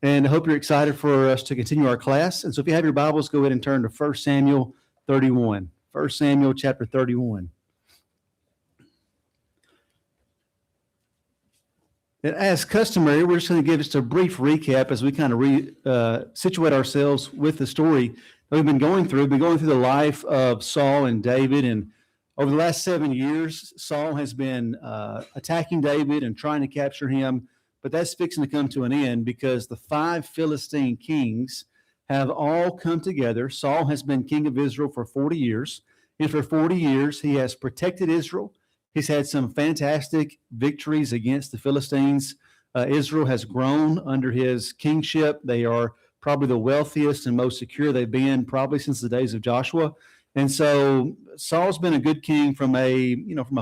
And I hope you're excited for us to continue our class. And so if you have your Bibles, go ahead and turn to 1 Samuel 31. 1 Samuel chapter 31. And as customary, we're just going to give just a brief recap as we kind of situate ourselves with the story that we've been going through. We've been going through the life of Saul and David. And over the last 7 years, Saul has been attacking David and trying to capture him. But that's fixing to come to an end because the 5 Philistine kings have all come together. Saul has been king of Israel for 40 years. And for 40 years, he has protected Israel. He's had some fantastic victories against the Philistines. Israel has grown under his kingship. They are probably the wealthiest and most secure they've been probably since the days of Joshua. And so Saul's been a good king from a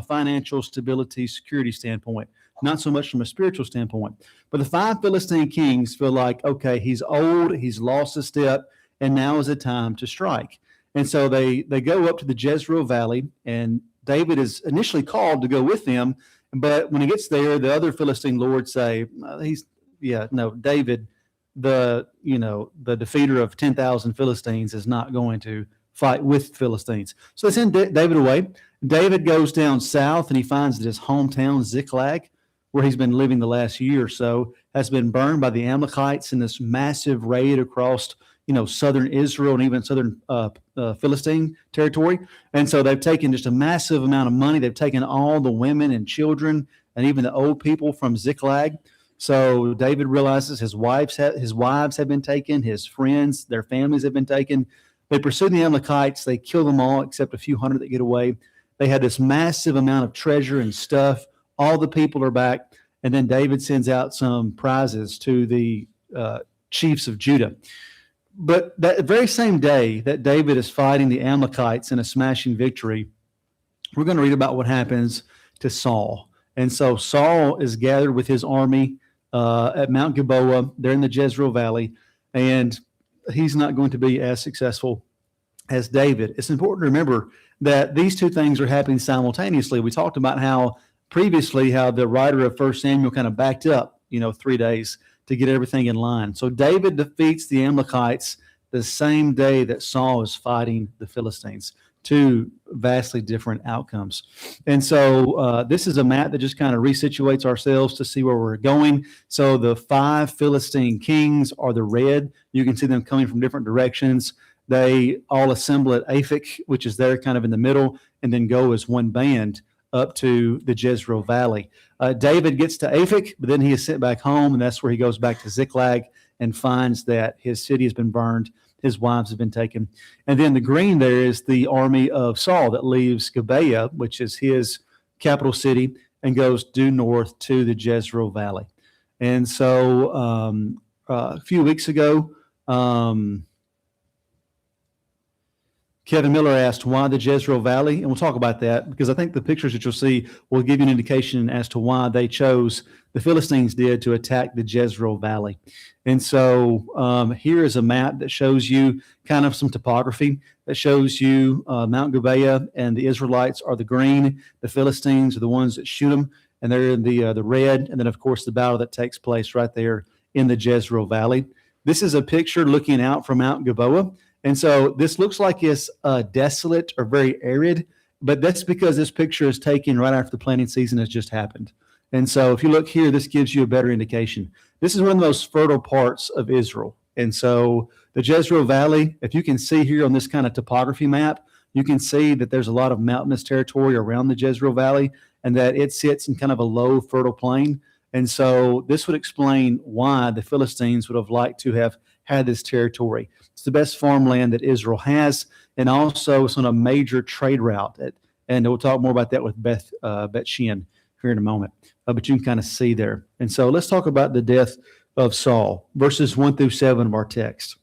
financial stability, security standpoint. Not so much from a spiritual standpoint. But the 5 Philistine kings feel like, okay, he's old, he's lost a step, and now is the time to strike. And so they go up to the Jezreel Valley, and David is initially called to go with them. But when he gets there, the other Philistine lords say, David, the defeater of 10,000 Philistines is not going to fight with Philistines. So they send David away. David goes down south, and he finds that his hometown, Ziklag, where he's been living the last year or so, has been burned by the Amalekites in this massive raid across, southern Israel and even southern Philistine territory. And so they've taken just a massive amount of money. They've taken all the women and children and even the old people from Ziklag. So David realizes his wives have been taken, his friends, their families have been taken. They pursue the Amalekites. They kill them all except a few hundred that get away. They had this massive amount of treasure and stuff. All the people are back, and then David sends out some prizes to the chiefs of Judah. But that very same day that David is fighting the Amalekites in a smashing victory, we're going to read about what happens to Saul. And so Saul is gathered with his army at Mount Gilboa. They're in the Jezreel Valley, and he's not going to be as successful as David. It's important to remember that these two things are happening simultaneously. We talked about how the writer of 1 Samuel kind of backed up, 3 days to get everything in line. So David defeats the Amalekites the same day that Saul is fighting the Philistines. Two vastly different outcomes. And so this is a map that just kind of resituates ourselves to see where we're going. So the 5 Philistine kings are the red. You can see them coming from different directions. They all assemble at Aphek, which is there kind of in the middle, and then go as one band up to the Jezreel Valley. David gets to Aphek, but then he is sent back home, and that's where he goes back to Ziklag and finds that his city has been burned, his wives have been taken. And then the green there is the army of Saul that leaves Gibeah, which is his capital city, and goes due north to the Jezreel Valley. And so a few weeks ago, Kevin Miller asked why the Jezreel Valley, and we'll talk about that because I think the pictures that you'll see will give you an indication as to why the Philistines did to attack the Jezreel Valley. And so here is a map that shows you kind of some topography that shows you Mount Gibeah, and the Israelites are the green, the Philistines are the ones that shoot them, and they're in the red, and then of course the battle that takes place right there in the Jezreel Valley. This is a picture looking out from Mount Gilboa. And so this looks like it's desolate or very arid, but that's because this picture is taken right after the planting season has just happened. And so if you look here, this gives you a better indication. This is one of the most fertile parts of Israel. And so the Jezreel Valley, if you can see here on this kind of topography map, you can see that there's a lot of mountainous territory around the Jezreel Valley and that it sits in kind of a low fertile plain. And so this would explain why the Philistines would have liked to have had this territory. It's the best farmland that Israel has, and also it's on a major trade route. And we'll talk more about that with Beth Sheehan here in a moment. But you can kind of see there. And so let's talk about the death of Saul, verses 1-7 of our text.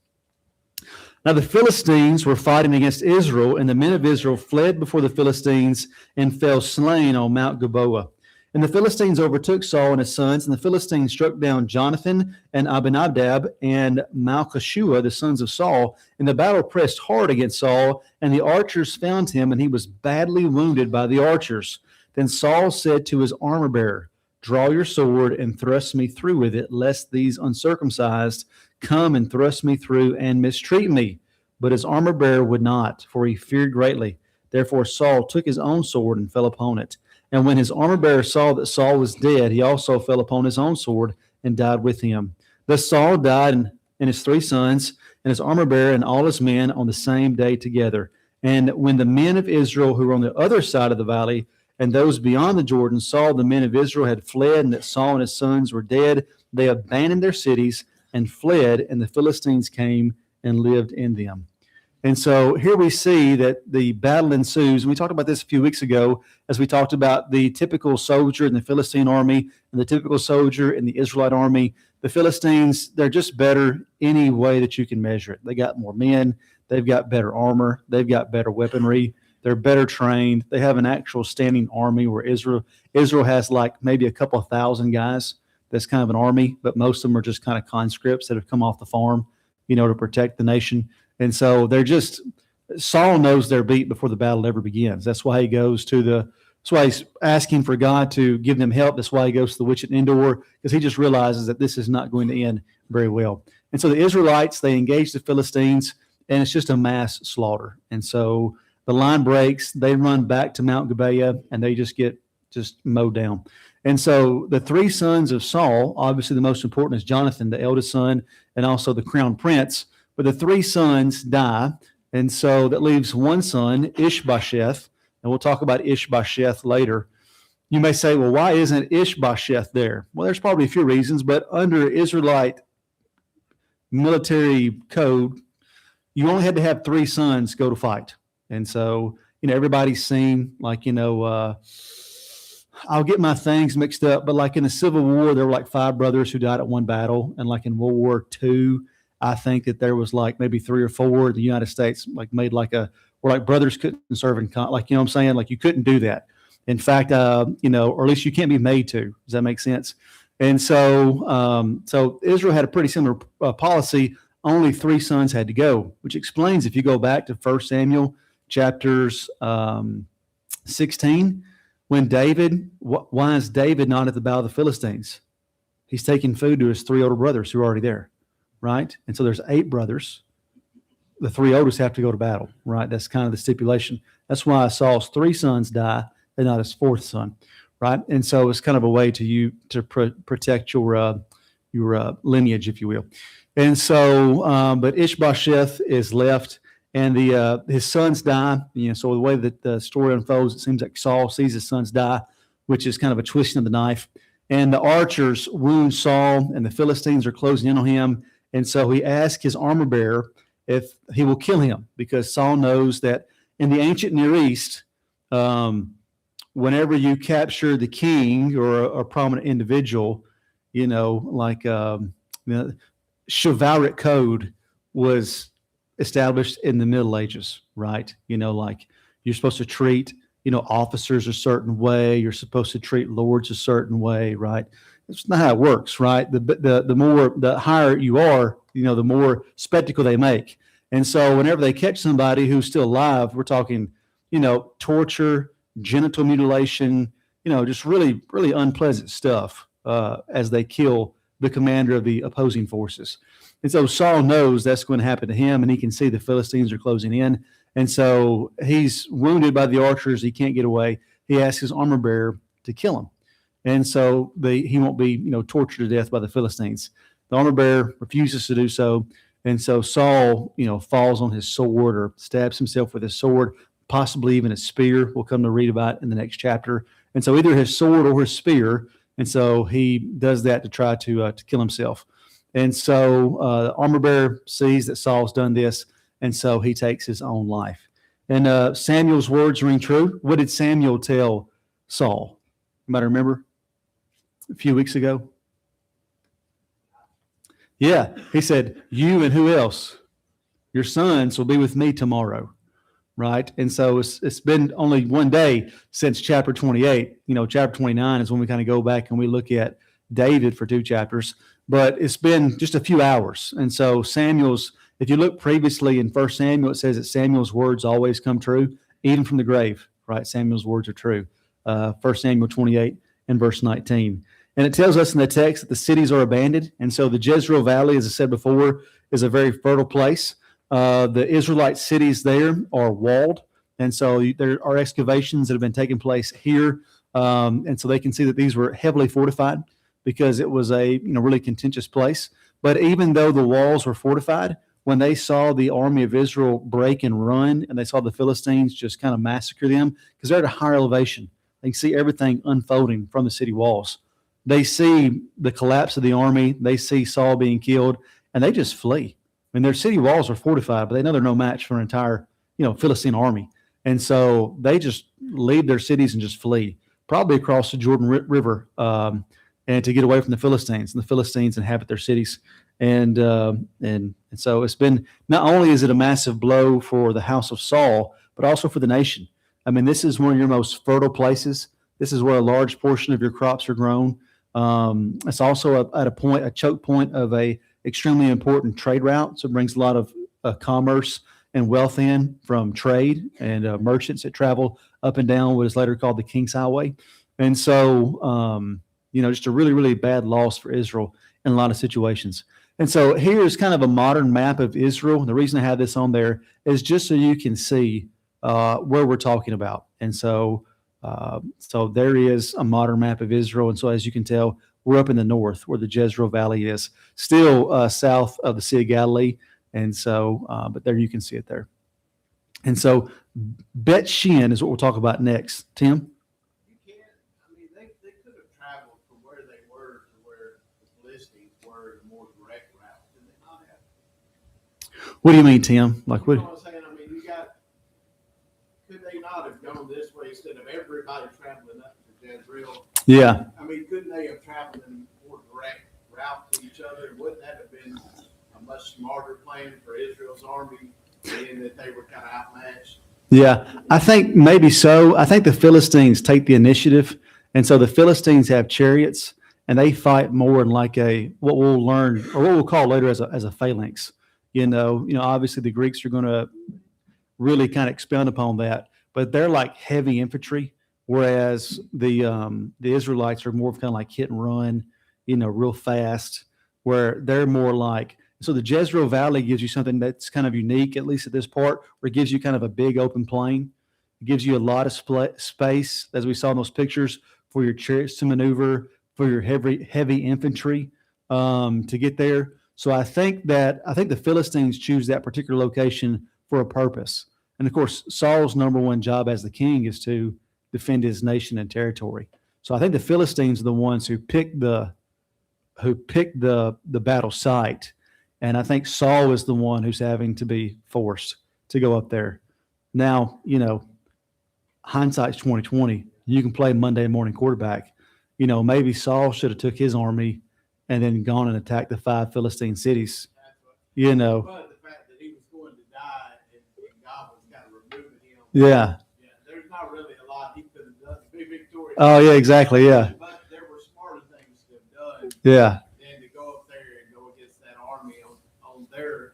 Now the Philistines were fighting against Israel, and the men of Israel fled before the Philistines and fell slain on Mount Gilboa. And the Philistines overtook Saul and his sons, and the Philistines struck down Jonathan and Abinadab and Malchishua, the sons of Saul. And the battle pressed hard against Saul, and the archers found him, and he was badly wounded by the archers. Then Saul said to his armor-bearer, Draw your sword and thrust me through with it, lest these uncircumcised come and thrust me through and mistreat me. But his armor bearer would not, for he feared greatly. Therefore Saul took his own sword and fell upon it. And when his armor bearer saw that Saul was dead, he also fell upon his own sword and died with him. Thus Saul died and his 3 sons and his armor bearer and all his men on the same day together. And when the men of Israel who were on the other side of the valley and those beyond the Jordan saw the men of Israel had fled and that Saul and his sons were dead, they abandoned their cities and fled, and the Philistines came and lived in them. And so here we see that the battle ensues. And we talked about this a few weeks ago as we talked about the typical soldier in the Philistine army and the typical soldier in the Israelite army. The Philistines, they're just better any way that you can measure it. They got more men. They've got better armor. They've got better weaponry. They're better trained. They have an actual standing army where Israel has like maybe a couple of thousand guys. That's kind of an army, but most of them are just kind of conscripts that have come off the farm, to protect the nation. And so Saul knows they're beat before the battle ever begins. That's why that's why he's asking for God to give them help. That's why he goes to the witch at Endor, because he just realizes that this is not going to end very well. And so the Israelites, they engage the Philistines, and it's just a mass slaughter. And so the line breaks, they run back to Mount Gibeah, and they just get mowed down. And so the 3 sons of Saul, obviously the most important is Jonathan, the eldest son, and also the crown prince. But the 3 sons die, and so that leaves one son, Ishbosheth, and we'll talk about Ishbosheth later. You may say, well, why isn't Ishbosheth there? Well, there's probably a few reasons, but under Israelite military code, you only had to have 3 sons go to fight. And so, everybody's seen, I'll get my things mixed up, but like in the Civil War, there were like 5 brothers who died at one battle, and like in World War II, I think that there was like maybe 3 or 4. The United States made where brothers couldn't serve in what I'm saying? Like you couldn't do that. In fact, or at least you can't be made to. Does that make sense? And so, so Israel had a pretty similar policy. Only 3 sons had to go, which explains if you go back to 1 Samuel chapters 16, when David, why is David not at the battle of the Philistines? He's taking food to his 3 older brothers who are already there. Right? And so there's 8 brothers. The 3 oldest have to go to battle, right? That's kind of the stipulation. That's why Saul's 3 sons die and not his 4th son, right? And so it's kind of a way to protect your lineage, if you will. And so, but Ishbosheth is left, and his sons die. So the way that the story unfolds, it seems like Saul sees his sons die, which is kind of a twisting of the knife. And the archers wound Saul, and the Philistines are closing in on him. And so he asked his armor bearer if he will kill him, because Saul knows that in the ancient Near East, whenever you capture the king or a prominent individual, chivalric code was established in the Middle Ages, right? You're supposed to treat, officers a certain way. You're supposed to treat lords a certain way, right? It's not how it works, right? The higher you are, the more spectacle they make. And so whenever they catch somebody who's still alive, we're talking, torture, genital mutilation, just really, really unpleasant stuff as they kill the commander of the opposing forces. And so Saul knows that's going to happen to him, and he can see the Philistines are closing in. And so he's wounded by the archers. He can't get away. He asks his armor bearer to kill him. And so he won't be, tortured to death by the Philistines. The armor bearer refuses to do so. And so Saul, falls on his sword or stabs himself with his sword, possibly even a spear. We'll come to read about in the next chapter. And so either his sword or his spear. And so he does that to try to kill himself. And so the armor bearer sees that Saul's done this, and so he takes his own life. And Samuel's words ring true. What did Samuel tell Saul? Anybody remember? A few weeks ago? Yeah, he said, you and who else? Your sons will be with me tomorrow, right? And so it's been only one day since chapter 28. Chapter 29 is when we kind of go back and we look at David for 2 chapters, but it's been just a few hours. And so if you look previously in 1 Samuel, it says that Samuel's words always come true, even from the grave, right? Samuel's words are true. 1 Samuel 28 and verse 19. And it tells us in the text that the cities are abandoned. And so the Jezreel Valley, as I said before, is a very fertile place. The Israelite cities there are walled. And so there are excavations that have been taking place here. And so they can see that these were heavily fortified because it was a really contentious place. But even though the walls were fortified, when they saw the army of Israel break and run, and they saw the Philistines just kind of massacre them, because they're at a higher elevation, they can see everything unfolding from the city walls. They see the collapse of the army. They see Saul being killed, and they just flee. I mean, their city walls are fortified, but they know they're no match for an entire, Philistine army. And so they just leave their cities and just flee, probably across the Jordan River, and to get away from the Philistines. And the Philistines inhabit their cities. And so it's been, not only is it a massive blow for the house of Saul, but also for the nation. I mean, this is one of your most fertile places. This is where a large portion of your crops are grown. It's also at a choke point of a extremely important trade route. So it brings a lot of commerce and wealth in from trade and merchants that travel up and down what is later called the King's Highway. And so, just a really, really bad loss for Israel in a lot of situations. And so here's kind of a modern map of Israel. The reason I have this on there is just so you can see where we're talking about. And so there is a modern map of Israel. And so as you can tell, we're up in the north where the Jezreel Valley is, still south of the Sea of Galilee. And so, but there you can see it there. And so Bet Shean is what we'll talk about next. Tim? You can't, I mean, they could have traveled from where they were to where the Philistines were in a more direct route. Did they not have? What do you mean, Tim? Like what? You know what I'm saying? I mean, could they not have gone this way instead of everybody traveling up to Jezreel? Yeah. I mean, couldn't they have traveled in a more direct route to each other? Wouldn't that have been a much smarter plan for Israel's army, being that they were kind of outmatched? Yeah, I think maybe so. I think the Philistines take the initiative. And so the Philistines have chariots, and they fight more in like what we'll learn, or what we'll call later as a phalanx. Obviously the Greeks are going to really kind of expound upon that, but they're like heavy infantry, whereas the Israelites are more of kind of like hit and run, real fast, where they're more like. So the Jezreel Valley gives you something that's kind of unique, at least at this part, where it gives you kind of a big open plain. It gives you a lot of space, as we saw in those pictures, for your chariots to maneuver, for your heavy infantry to get there. So I think the Philistines choose that particular location for a purpose. And of course, Saul's number one job as the king is to defend his nation and territory. So I think the Philistines are the ones who picked the battle site. And I think Saul is the one who's having to be forced to go up there. Now, hindsight's 2020. You can play Monday morning quarterback. Maybe Saul should have took his army and then gone and attacked the 5 Philistine cities. But the fact that he was going to die and God was kind of removing him. Yeah. There's not really a lot he could have done to be victorious. Oh, yeah, exactly. Yeah. But there were smarter things to have done. Yeah. Than to go up there and go against that army on their,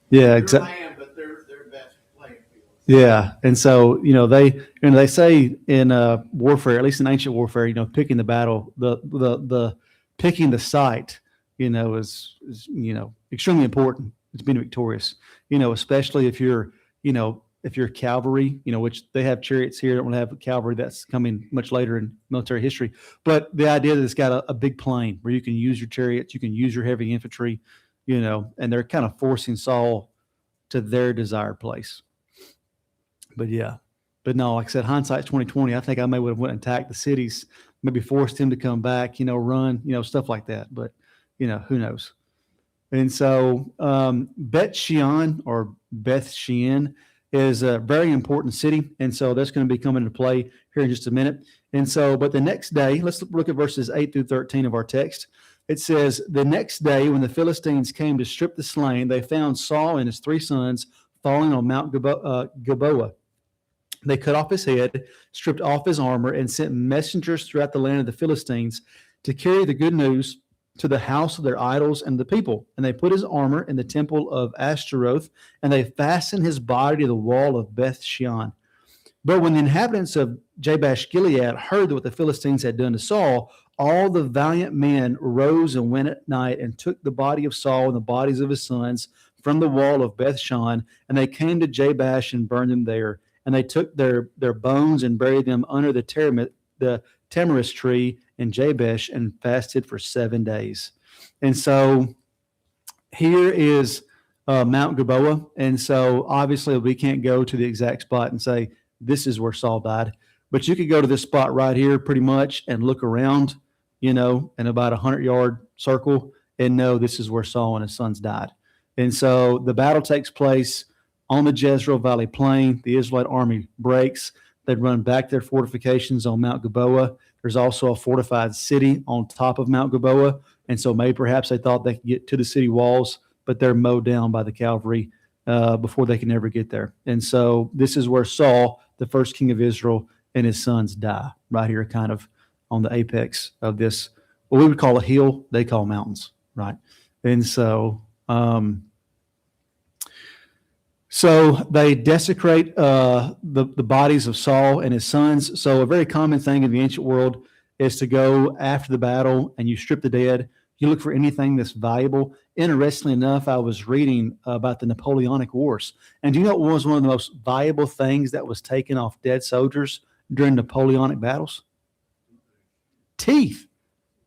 yeah, exactly. Land, but their best playing field. Yeah, and so they say in warfare, at least in ancient warfare, picking the battle, the picking the site, is extremely important. It's being victorious, especially if you're cavalry, which they have chariots here. They don't have cavalry. That's coming much later in military history. But the idea that it's got a big plain where you can use your chariots, you can use your heavy infantry, and they're kind of forcing Saul to their desired place. But no, like I said, hindsight's 2020. I think I may would have went and attacked the cities, maybe forced him to come back, run, stuff like that. But, who knows? And so Bet Shean or Beth Shean is a very important city. And so that's going to be coming into play here in just a minute. And so, but the next day, let's look at verses 8 through 13 of our text. It says, the next day when the Philistines came to strip the slain, they found Saul and his 3 sons falling on Mount Gilboa. They cut off his head, stripped off his armor, and sent messengers throughout the land of the Philistines to carry the good news to the house of their idols and the people. And they put his armor in the temple of Ashtaroth, and they fastened his body to the wall of Beth Shean. But when the inhabitants of Jabesh Gilead heard what the Philistines had done to Saul, all the valiant men rose and went at night and took the body of Saul and the bodies of his sons from the wall of Bethshan, and they came to Jabesh and burned them there. And they took their bones and buried them under the tamarisk tree in Jabesh and fasted for 7 days. And so here is Mount Gilboa. And so obviously we can't go to the exact spot and say, this is where Saul died. But you could go to this spot right here pretty much and look around, in about 100-yard circle and know this is where Saul and his sons died. And so the battle takes place on the Jezreel Valley Plain. The Israelite army breaks. They run back their fortifications on Mount Gilboa. There's also a fortified city on top of Mount Gilboa. And so maybe perhaps they thought they could get to the city walls, but they're mowed down by the cavalry before they can ever get there. And so this is where Saul, the first king of Israel, and his sons die, right here kind of on the apex of this, what we would call a hill, they call mountains, right? And so they desecrate the bodies of Saul and his sons. So a very common thing in the ancient world is to go after the battle and you strip the dead. You look for anything that's valuable. Interestingly enough, I was reading about the Napoleonic Wars. And do you know what was one of the most valuable things that was taken off dead soldiers during Napoleonic battles? Teeth.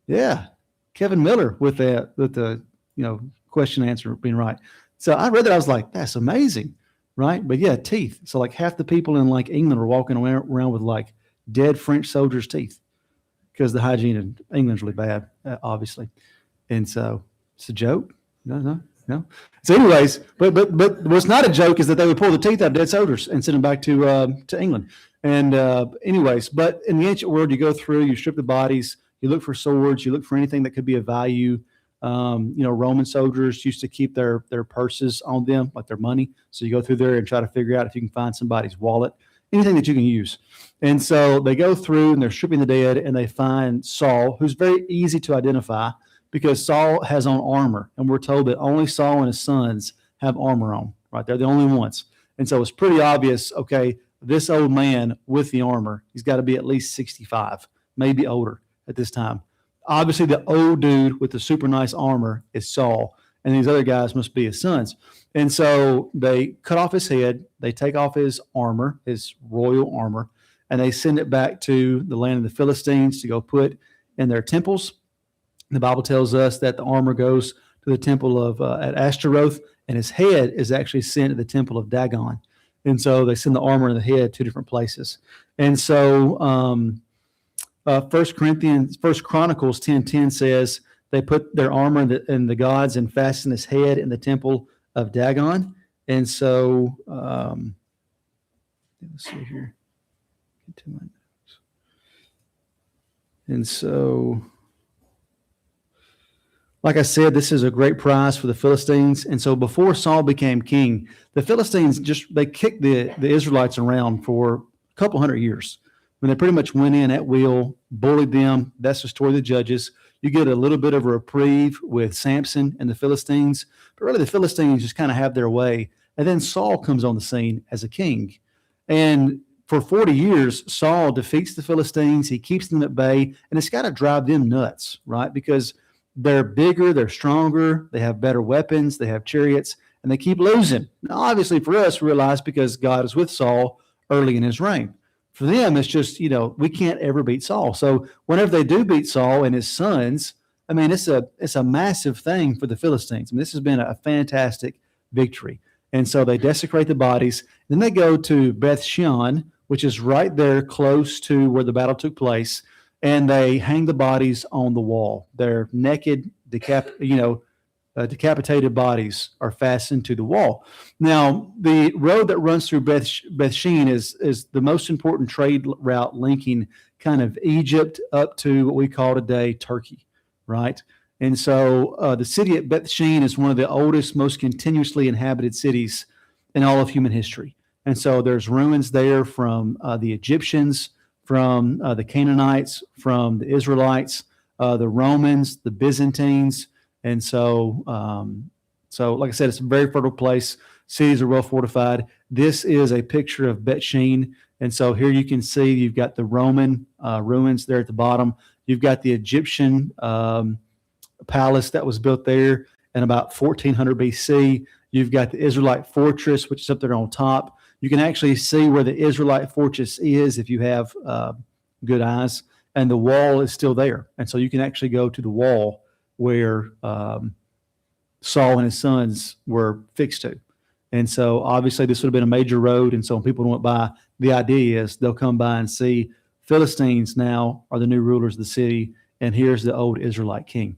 Yeah. Kevin Miller with the question and answer being right. So I read that. I was like, that's amazing, right? But yeah, teeth. So like half the people in like England were walking around with like dead French soldiers' teeth because the hygiene in England's really bad, obviously. And so it's a joke. No. So anyways, but what's not a joke is that they would pull the teeth out of dead soldiers and send them back to England. And anyways, but in the ancient world, you go through, you strip the bodies, you look for swords, you look for anything that could be of value. Roman soldiers used to keep their purses on them, like their money. So you go through there and try to figure out if you can find somebody's wallet, anything that you can use. And so they go through and they're stripping the dead and they find Saul, who's very easy to identify because Saul has on armor. And we're told that only Saul and his sons have armor on, right? They're the only ones. And so it's pretty obvious, okay, this old man with the armor, he's got to be at least 65, maybe older at this time. Obviously, the old dude with the super nice armor is Saul, and these other guys must be his sons. And so they cut off his head, they take off his armor, his royal armor, and they send it back to the land of the Philistines to go put in their temples. The Bible tells us that the armor goes to the temple of at Ashtaroth, and his head is actually sent to the temple of Dagon. And so they send the armor and the head to different places. And so 1 Chronicles 10:10 says they put their armor in the gods and fastened his head in the temple of Dagon. And so let's see here. Get to my notes. And so, like I said, this is a great prize for the Philistines. And so before Saul became king, the Philistines they kicked the Israelites around for a couple hundred years. When they pretty much went in at will, bullied them. That's the story of the Judges. You get a little bit of a reprieve with Samson and the Philistines, but really the Philistines just kind of have their way. And then Saul comes on the scene as a king. And for 40 years, Saul defeats the Philistines. He keeps them at bay, and it's got to drive them nuts, right? Because they're bigger, they're stronger, they have better weapons, they have chariots, and they keep losing. Now, obviously for us, we realize because God is with Saul early in his reign. For them, it's just, we can't ever beat Saul. So whenever they do beat Saul and his sons, I mean, it's a massive thing for the Philistines. I mean, this has been a fantastic victory. And so they desecrate the bodies. Then they go to Beth-shean, which is right there close to where the battle took place, and they hang the bodies on the wall. They're naked, decapitated bodies are fastened to the wall. Now, the road that runs through Beth-shean is the most important trade route linking kind of Egypt up to what we call today Turkey, right? And so the city at Beth-shean is one of the oldest, most continuously inhabited cities in all of human history. And so there's ruins there from the Egyptians, from the Canaanites, from the Israelites, the Romans, the Byzantines. And so like I said, it's a very fertile place. Cities are well fortified. This is a picture of Beth-shean. And so here you can see you've got the Roman ruins there at the bottom. You've got the Egyptian palace that was built there in about 1400 BC. You've got the Israelite fortress, which is up there on top. You can actually see where the Israelite fortress is if you have good eyes, and the wall is still there. And so you can actually go to the wall where Saul and his sons were fixed to. And so obviously this would have been a major road. And so when people went by, the idea is they'll come by and see Philistines now are the new rulers of the city, and here's the old Israelite king.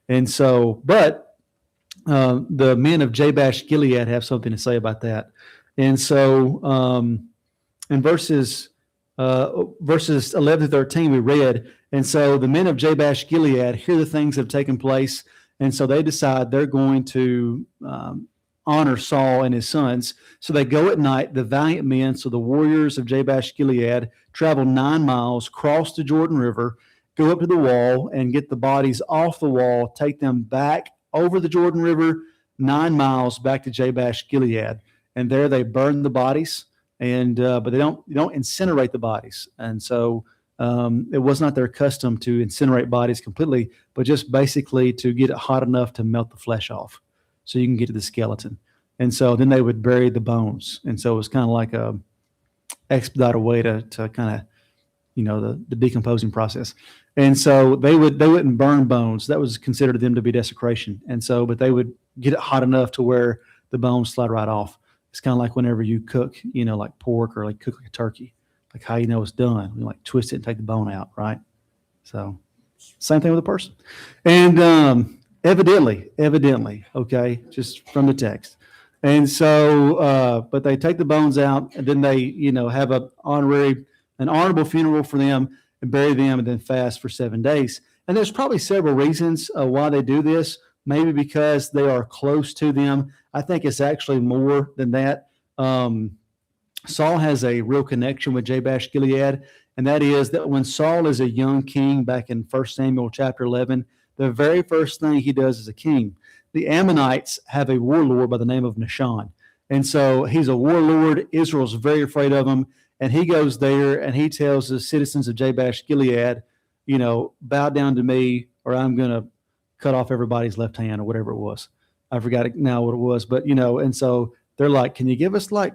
And so, but the men of Jabesh Gilead have something to say about that. And so in verses 11 to 13, we read, and so the men of Jabesh Gilead hear the things that have taken place, and so they decide they're going to honor Saul and his sons. So they go at night, the valiant men, so the warriors of Jabesh Gilead, travel 9 miles, cross the Jordan River, go up to the wall and get the bodies off the wall, take them back over the Jordan River, 9 miles back to Jabesh Gilead. And there they burn the bodies, and but they don't incinerate the bodies. And so it was not their custom to incinerate bodies completely, but just basically to get it hot enough to melt the flesh off so you can get to the skeleton. And so then they would bury the bones. And so it was kind of like a expedited way to kind of, the decomposing process. And so they wouldn't burn bones. That was considered to them to be desecration. And so, but they would get it hot enough to where the bones slide right off. It's kind of like whenever you cook, like pork or like cook like a turkey, like how it's done. You like twist it and take the bone out, right? So same thing with a person. And evidently, okay, just from the text. And so, but they take the bones out, and then they, have an honorable funeral for them and bury them, and then fast for 7 days. And there's probably several reasons why they do this. Maybe because they are close to them. I think it's actually more than that. Saul has a real connection with Jabesh Gilead, and that is that when Saul is a young king back in 1 Samuel chapter 11, the very first thing he does as a king, the Ammonites have a warlord by the name of Nahshon. And so he's a warlord. Israel's very afraid of him. And he goes there and he tells the citizens of Jabesh Gilead, bow down to me or I'm going to cut off everybody's left hand or whatever it was. I forgot now what it was, but and so they're like, can you give us like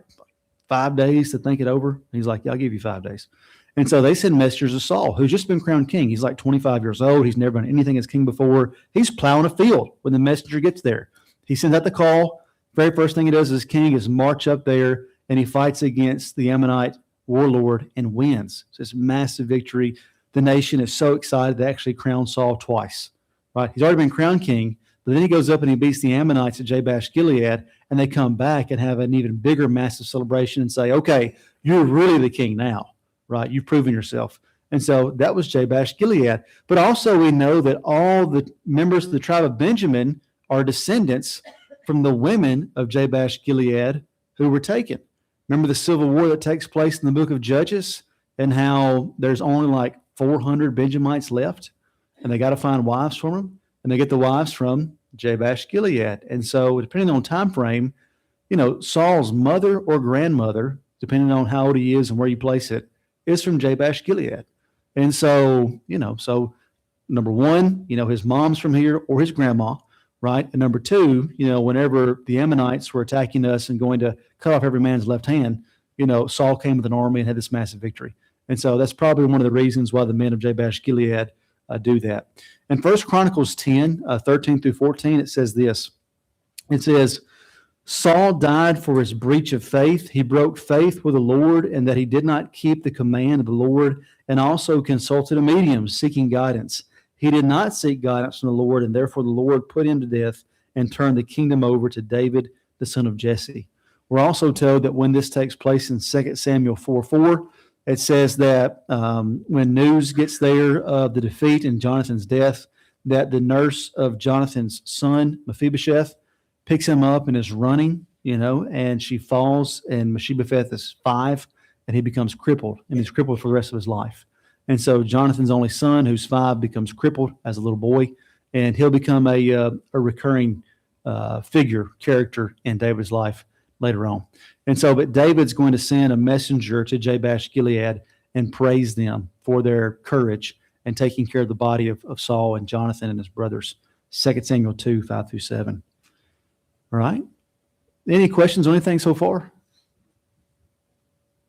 5 days to think it over? He's like, yeah, I'll give you 5 days. And so they send messengers to Saul, who's just been crowned king. He's like 25 years old. He's never done anything as king before. He's plowing a field when the messenger gets there. He sends out the call. Very first thing he does as king is march up there, and he fights against the Ammonite warlord and wins. So it's a massive victory. The nation is so excited they actually crown Saul twice. Right? He's already been crowned king, but then he goes up and he beats the Ammonites at Jabesh Gilead, and they come back and have an even bigger, massive celebration and say, okay, you're really the king now, right? You've proven yourself. And so that was Jabesh Gilead. But also we know that all the members of the tribe of Benjamin are descendants from the women of Jabesh Gilead who were taken. Remember the civil war that takes place in the book of Judges and how there's only like 400 Benjamites left? And they got to find wives for them, and they get the wives from Jabesh Gilead. And so, depending on time frame, Saul's mother or grandmother, depending on how old he is and where you place it, is from Jabesh Gilead. And so, so number one, his mom's from here or his grandma, right? And number two, whenever the Ammonites were attacking us and going to cut off every man's left hand, Saul came with an army and had this massive victory. And so that's probably one of the reasons why the men of Jabesh Gilead do that. In 1 Chronicles 10, 13 through 14, it says this. It says, Saul died for his breach of faith. He broke faith with the Lord, and that he did not keep the command of the Lord, and also consulted a medium seeking guidance. He did not seek guidance from the Lord, and therefore the Lord put him to death and turned the kingdom over to David, the son of Jesse. We're also told that when this takes place in 2 Samuel 4:4, it says that when news gets there of the defeat and Jonathan's death, that the nurse of Jonathan's son, Mephibosheth, picks him up and is running, and she falls, and Mephibosheth is 5, and he becomes crippled, and he's crippled for the rest of his life. And so Jonathan's only son, who's 5, becomes crippled as a little boy, and he'll become a recurring character in David's life later on. And so, but David's going to send a messenger to Jabesh Gilead and praise them for their courage and taking care of the body of Saul and Jonathan and his brothers. 2 Samuel 2, 5 through 7. All right. Any questions on anything so far?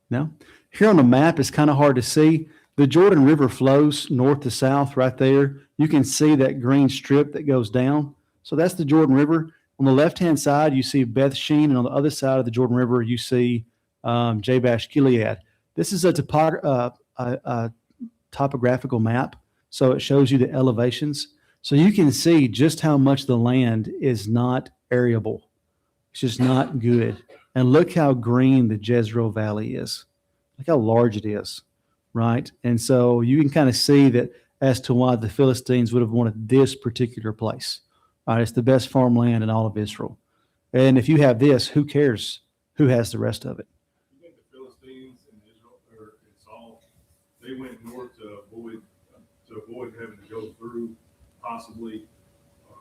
No? Here on the map, it's kind of hard to see. The Jordan River flows north to south right there. You can see that green strip that goes down. So that's the Jordan River. On the left-hand side, you see Beth Shean, and on the other side of the Jordan River, you see Jabesh Gilead. This is a topographical map, so it shows you the elevations. So you can see just how much the land is not arable. It's just not good. And look how green the Jezreel Valley is. Look how large it is, right? And so you can kind of see that as to why the Philistines would have wanted this particular place. Right? It's the best farmland in all of Israel. And if you have this, who cares who has the rest of it? You think the Philistines and Israel or Saul, they went north to avoid having to go through possibly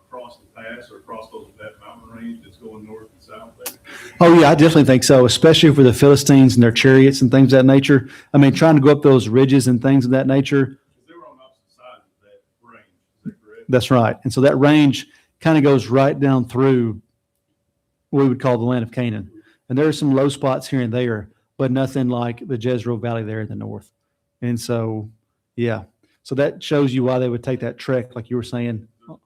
across the pass or across that mountain range that's going north and south there? Oh, yeah, I definitely think so, especially for the Philistines and their chariots and things of that nature. I mean, trying to go up those ridges and things of that nature. They were on opposite sides of that range. Is that correct? That's right. And so that range kind of goes right down through what we would call the land of Canaan. And there are some low spots here and there, but nothing like the Jezreel Valley there in the north. And so, yeah. So that shows you why they would take that trek, like you were saying. What,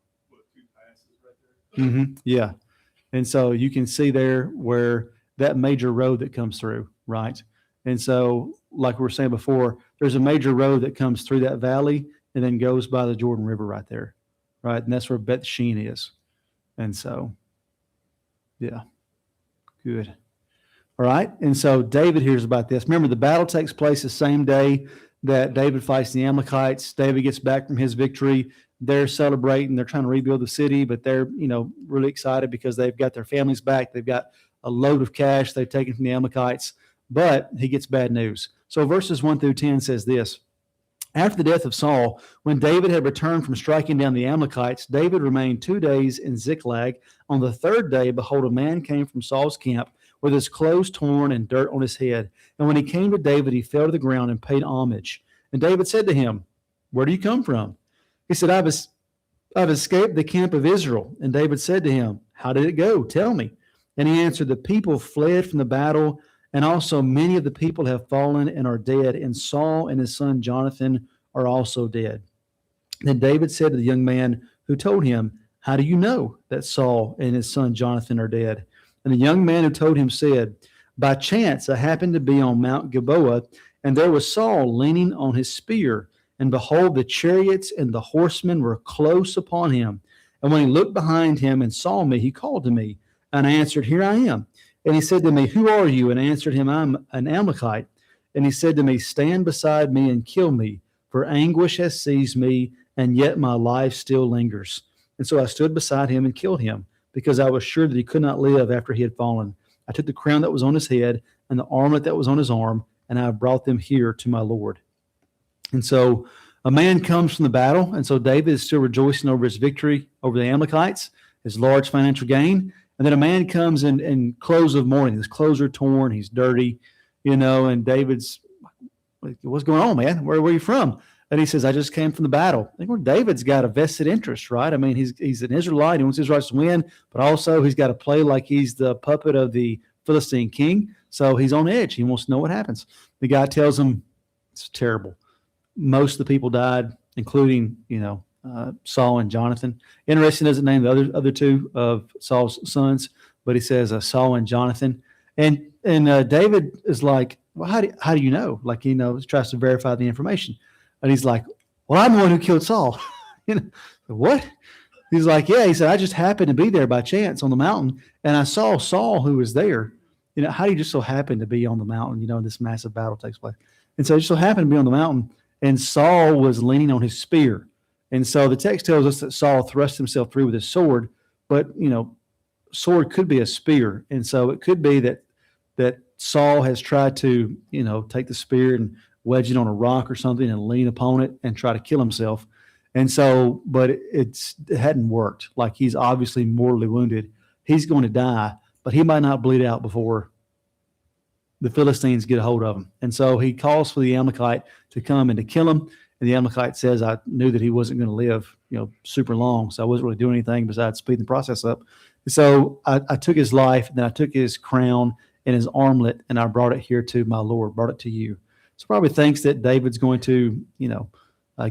two passes right there? Yeah. And so you can see there where that major road that comes through, right? And so, like we were saying before, there's a major road that comes through that valley and then goes by the Jordan River right there, right? And that's where Beth Shean is. And so, yeah, good. All right. And so David hears about this. Remember, the battle takes place the same day that David fights the Amalekites. David gets back from his victory. They're celebrating. They're trying to rebuild the city, but they're, really excited because they've got their families back. They've got a load of cash they've taken from the Amalekites, but he gets bad news. So verses 1 through 10 says this: After the death of Saul, when David had returned from striking down the Amalekites, David remained 2 days in Ziklag. On the third day, behold, a man came from Saul's camp with his clothes torn and dirt on his head. And when he came to David, he fell to the ground and paid homage. And David said to him, Where do you come from? He said, I've escaped the camp of Israel. And David said to him, How did it go? Tell me. And he answered, The people fled from the battle, and also many of the people have fallen and are dead, and Saul and his son Jonathan are also dead. Then David said to the young man who told him, How do you know that Saul and his son Jonathan are dead? And the young man who told him said, By chance I happened to be on Mount Gilboa, and there was Saul leaning on his spear. And behold, the chariots and the horsemen were close upon him. And when he looked behind him and saw me, he called to me. And I answered, Here I am. And he said to me, Who are you? And I answered him, I'm an Amalekite. And he said to me, Stand beside me and kill me, for anguish has seized me, and yet my life still lingers. And so I stood beside him and killed him, because I was sure that he could not live after he had fallen. I took the crown that was on his head and the armlet that was on his arm, and I brought them here to my Lord. And so a man comes from the battle, and so David is still rejoicing over his victory over the Amalekites, his large financial gain. And then a man comes in clothes of mourning. His clothes are torn, he's dirty, and David's like, What's going on, man? Where are you from? And he says, I just came from the battle. I think David's got a vested interest, right? I mean, he's an Israelite. He wants Israelites to win, but also he's got to play like he's the puppet of the Philistine king. So he's on edge. He wants to know what happens. The guy tells him it's terrible. Most of the people died, including, Saul and Jonathan. Interesting, doesn't name the other two of Saul's sons, but he says Saul and Jonathan. And David is like, well, how do you know? Like, tries to verify the information. And he's like, well, I'm the one who killed Saul. What? He's like, yeah. He said, I just happened to be there by chance on the mountain, and I saw Saul who was there. How do you just so happen to be on the mountain? This massive battle takes place. And so he just so happened to be on the mountain, and Saul was leaning on his spear. And so the text tells us that Saul thrust himself through with his sword, but, sword could be a spear. And so it could be that Saul has tried to, take the spear and wedge it on a rock or something and lean upon it and try to kill himself. And so, but it hadn't worked. Like, he's obviously mortally wounded. He's going to die, but he might not bleed out before the Philistines get a hold of him. And so he calls for the Amalekite to come and to kill him. And the Amalekite says, I knew that he wasn't going to live, super long. So I wasn't really doing anything besides speeding the process up. So I took his life, and then I took his crown and his armlet, and I brought it here to my Lord, brought it to you. So probably thinks that David's going to,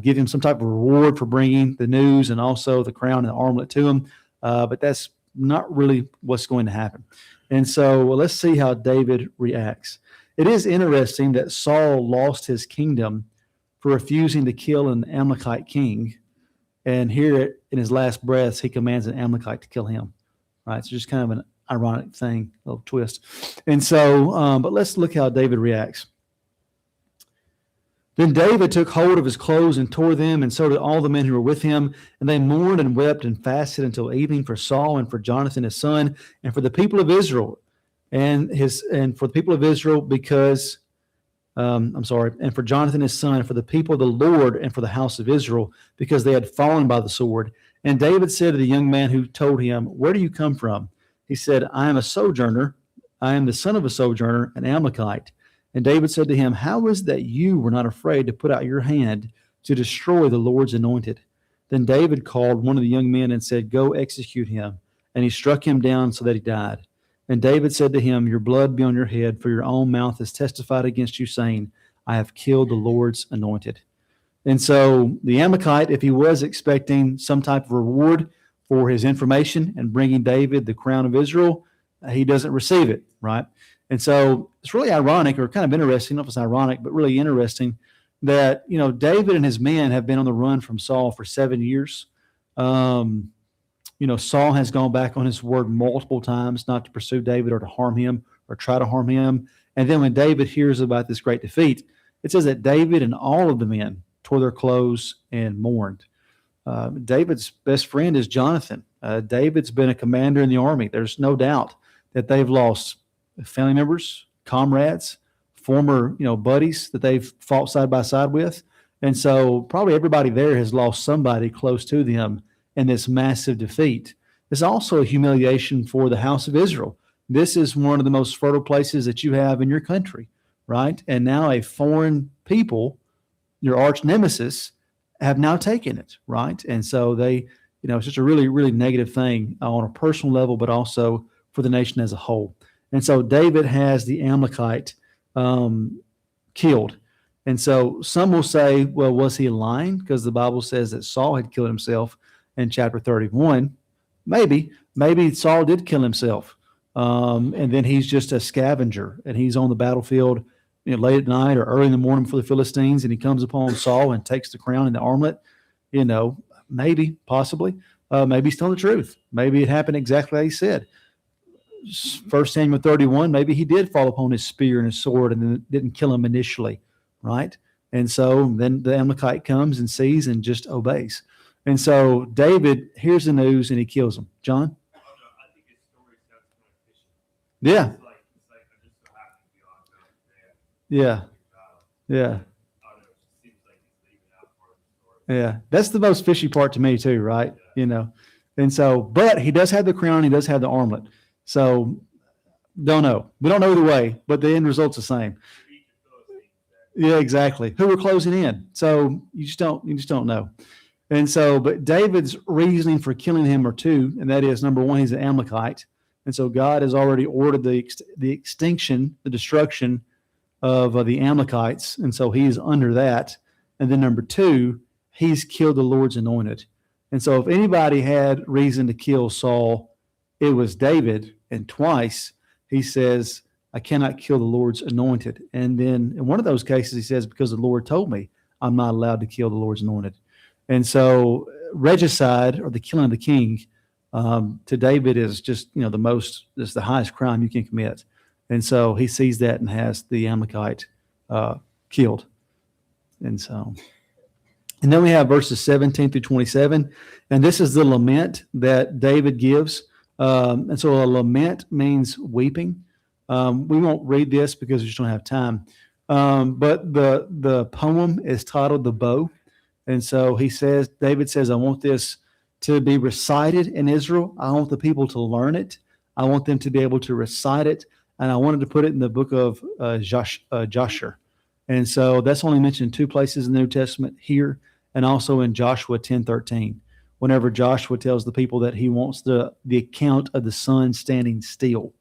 give him some type of reward for bringing the news and also the crown and the armlet to him. But that's not really what's going to happen. And so let's see how David reacts. It is interesting that Saul lost his kingdom for refusing to kill an Amalekite king. And here in his last breaths, he commands an Amalekite to kill him. Right? So just kind of an ironic thing, a little twist. And so, but let's look how David reacts. Then David took hold of his clothes and tore them, and so did all the men who were with him. And they mourned and wept and fasted until evening for Saul and for Jonathan his son, and for the people of Israel, and for the people of Israel because, and for Jonathan his son, for the people of the Lord, and for the house of Israel, because they had fallen by the sword. And David said to the young man who told him, "Where do you come from?" He said, "I am a sojourner. I am the son of a sojourner, an Amalekite." And David said to him, "How is it that you were not afraid to put out your hand to destroy the Lord's anointed?" Then David called one of the young men and said, "Go execute him." And he struck him down so that he died. And David said to him, "Your blood be on your head, for your own mouth has testified against you, saying, I have killed the Lord's anointed." And so the Amalekite, if he was expecting some type of reward for his information and bringing David the crown of Israel, he doesn't receive it, right? And so it's really ironic, or kind of interesting, not if it's ironic, but really interesting that, David and his men have been on the run from Saul for 7 years. Saul has gone back on his word multiple times not to pursue David or to harm him or try to harm him. And then when David hears about this great defeat, it says that David and all of the men tore their clothes and mourned. David's best friend is Jonathan. David's been a commander in the army. There's no doubt that they've lost family members, comrades, former, buddies that they've fought side by side with. And so probably everybody there has lost somebody close to them in this massive defeat. It's also a humiliation for the house of Israel. This is one of the most fertile places that you have in your country, right? And now a foreign people, your arch nemesis, have now taken it, right? And so they, it's just a really, really negative thing on a personal level, but also for the nation as a whole. And so David has the Amalekite killed. And so some will say, well, was he lying? Because the Bible says that Saul had killed himself in chapter 31. Maybe Saul did kill himself. And then he's just a scavenger, and he's on the battlefield late at night or early in the morning for the Philistines, and he comes upon Saul and takes the crown and the armlet. Maybe, possibly. Maybe he's telling the truth. Maybe it happened exactly like he said. 1 Samuel 31, maybe he did fall upon his spear and his sword and then didn't kill him initially, right? And so then the Amalekite comes and sees and just obeys. And so David hears the news and he kills him. John? I think his story sounds kind of fishy. Yeah. It's like I just so happen to be on there. Yeah. Yeah. I don't know. It just seems like he's leaving out part of the story. Yeah. That's the most fishy part to me too, right? Yeah. And so, but he does have the crown. He does have the armlet. So don't know. We don't know either way, but the end result's the same. Yeah, exactly. Who we're closing in. So you just don't know. And so, but David's reasoning for killing him are two, and that is, number one, he's an Amalekite. And so God has already ordered the extinction, the destruction of the Amalekites. And so he's under that. And then number two, he's killed the Lord's anointed. And so if anybody had reason to kill Saul, it was David. And twice he says, I cannot kill the Lord's anointed. And then in one of those cases, he says, because the Lord told me I'm not allowed to kill the Lord's anointed. And so regicide, or the killing of the king, to David is just, is the highest crime you can commit. And so he sees that and has the Amalekite killed. And then we have verses 17 through 27. And this is the lament that David gives. And so a lament means weeping. We won't read this because we just don't have time. But the poem is titled The Bow. And so David says, I want this to be recited in Israel. I want the people to learn it. I want them to be able to recite it. And I wanted to put it in the book of Joshua. And so that's only mentioned in two places in the New Testament, here and also in Joshua 10:13. Whenever Joshua tells the people that he wants the account of the sun standing still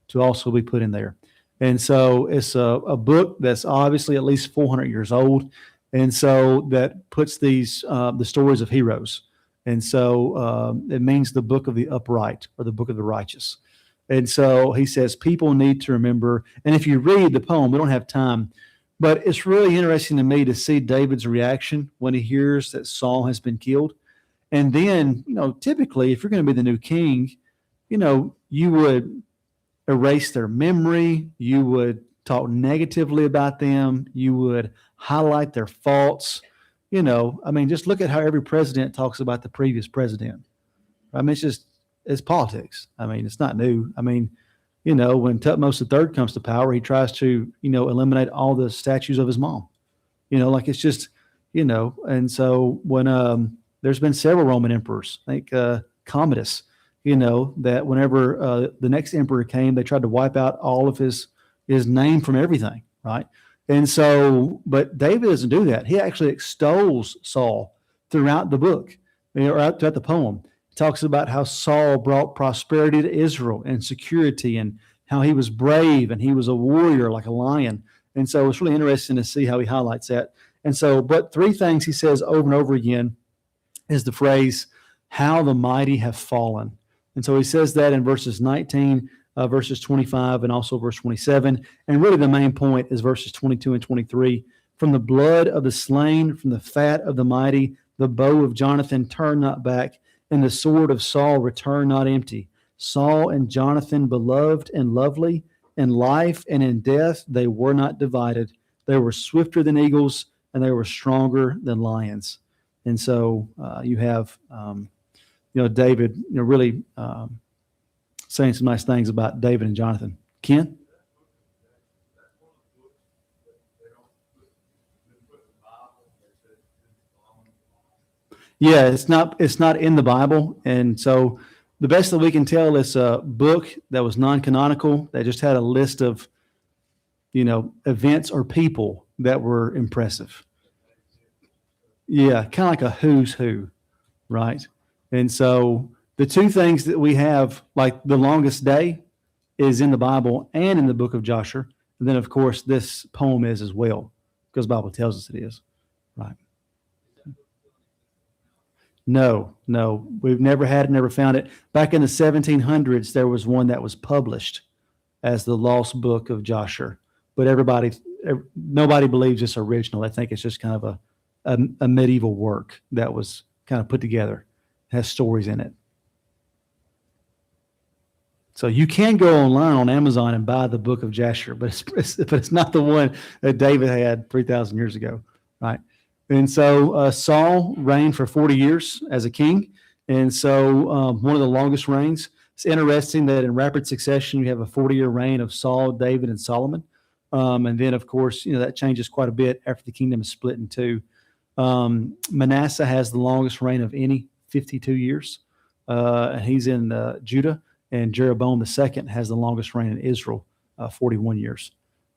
to also be put in there. And so it's a book that's obviously at least 400 years old. And so that puts these, the stories of heroes. And so it means the book of the upright or the book of the righteous. And so he says people need to remember. And if you read the poem, we don't have time, but it's really interesting to me to see David's reaction when he hears that Saul has been killed. And then, typically, if you're going to be the new king, you would erase their memory. You would talk negatively about them. You would highlight their faults. Just look at how every president talks about the previous president. It's politics. It's not new. When Tutmosis III comes to power, he tries to, eliminate all the statues of his mom. It's just, and so when there's been several Roman emperors, I think Commodus, that whenever the next emperor came, they tried to wipe out all of his name from everything, right? And so, but David doesn't do that. He actually extols Saul throughout the book, or throughout the poem. He talks about how Saul brought prosperity to Israel and security, and how he was brave and he was a warrior like a lion. And so it's really interesting to see how he highlights that. And so, but three things he says over and over again is the phrase, how the mighty have fallen. And so he says that in verses 19, verses 25, and also verse 27. And really the main point is verses 22 and 23. From the blood of the slain, from the fat of the mighty, the bow of Jonathan turned not back, and the sword of Saul returned not empty. Saul and Jonathan, beloved and lovely, in life and in death, they were not divided. They were swifter than eagles, and they were stronger than lions. And so you have, David, really saying some nice things about David and Jonathan. Ken? Yeah, it's not in the Bible. And so the best that we can tell is a book that was non-canonical, that just had a list of, events or people that were impressive. Yeah, kind of like a who's who, right? And so the two things that we have, like the longest day, is in the Bible and in the book of Joshua. And then, of course, this poem is as well, because the Bible tells us it is, right? No, we've never had it, never found it. Back in the 1700s, there was one that was published as the Lost Book of Joshua, but nobody believes it's original. I think it's just kind of a medieval work that was kind of put together. It has stories in it. So you can go online on Amazon and buy the book of Joshua, but it's not the one that David had 3,000 years ago, right? And so Saul reigned for 40 years as a king. And so one of the longest reigns. It's interesting that in rapid succession, you have a 40-year reign of Saul, David, and Solomon. And then, of course, that changes quite a bit after the kingdom is split in two. Manasseh has the longest reign of any, 52 years. And he's in Judah. And Jeroboam II has the longest reign in Israel, 41 years.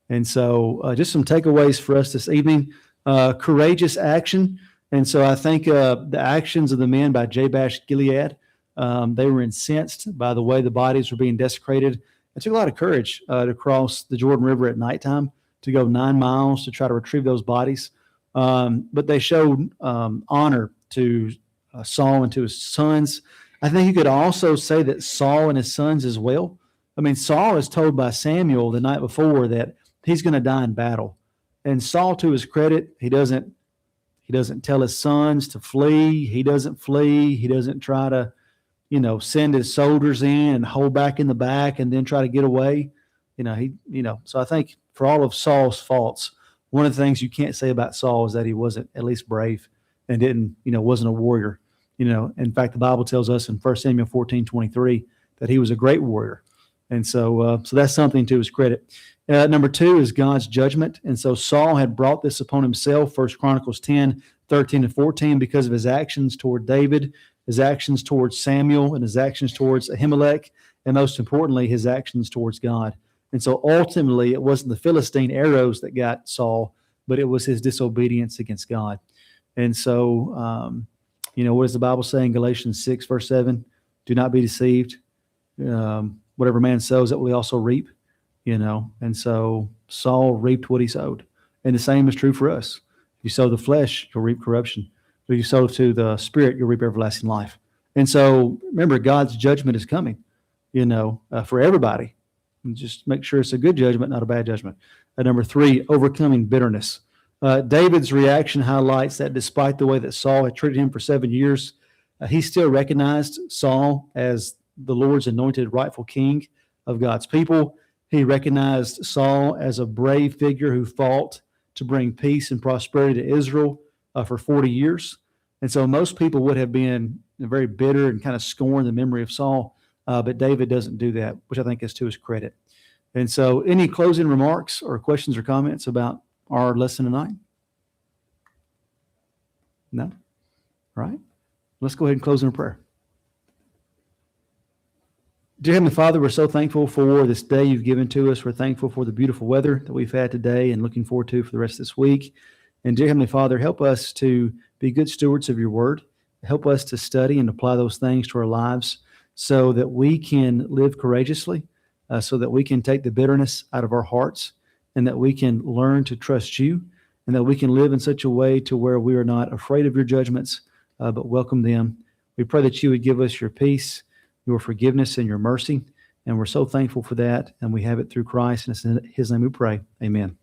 And so just some takeaways for us this evening. Courageous action. And so I think the actions of the men by Jabesh Gilead, they were incensed by the way the bodies were being desecrated. It took a lot of courage to cross the Jordan River at nighttime, to go 9 miles to try to retrieve those bodies. But they showed honor to Saul and to his sons. I think you could also say that Saul and his sons as well. Saul is told by Samuel the night before that he's going to die in battle. And Saul, to his credit, he doesn't tell his sons to flee. He doesn't flee. He doesn't try to, send his soldiers in and hold back in the back and then try to get away. So I think for all of Saul's faults, one of the things you can't say about Saul is that he wasn't at least brave and wasn't a warrior. In fact, the Bible tells us in 1 Samuel 14:23 that he was a great warrior. And so that's something to his credit. Number 2 is God's judgment. And so Saul had brought this upon himself, 1 Chronicles 10:13 and 14, because of his actions toward David, his actions towards Samuel, and his actions towards Ahimelech, and most importantly, his actions towards God. And so ultimately, it wasn't the Philistine arrows that got Saul, but it was his disobedience against God. And so, what does the Bible say in Galatians 6, verse 7? Do not be deceived. Whatever man sows, that will he also reap. And so Saul reaped what he sowed. And the same is true for us. If you sow the flesh, you'll reap corruption. If you sow to the Spirit, you'll reap everlasting life. And so remember, God's judgment is coming, for everybody. And just make sure it's a good judgment, not a bad judgment. Number 3, overcoming bitterness. David's reaction highlights that despite the way that Saul had treated him for 7 years, he still recognized Saul as the Lord's anointed rightful king of God's people. He recognized Saul as a brave figure who fought to bring peace and prosperity to Israel for 40 years. And so most people would have been very bitter and kind of scorn the memory of Saul, but David doesn't do that, which I think is to his credit. And so any closing remarks or questions or comments about our lesson tonight? No? All right. Let's go ahead and close in a prayer. Dear Heavenly Father, we're so thankful for this day you've given to us. We're thankful for the beautiful weather that we've had today and looking forward to for the rest of this week. And dear Heavenly Father, help us to be good stewards of your word. Help us to study and apply those things to our lives so that we can live courageously, so that we can take the bitterness out of our hearts, and that we can learn to trust you, and that we can live in such a way to where we are not afraid of your judgments, but welcome them. We pray that you would give us your peace, your forgiveness, and your mercy. And we're so thankful for that. And we have it through Christ. And it's in his name we pray. Amen.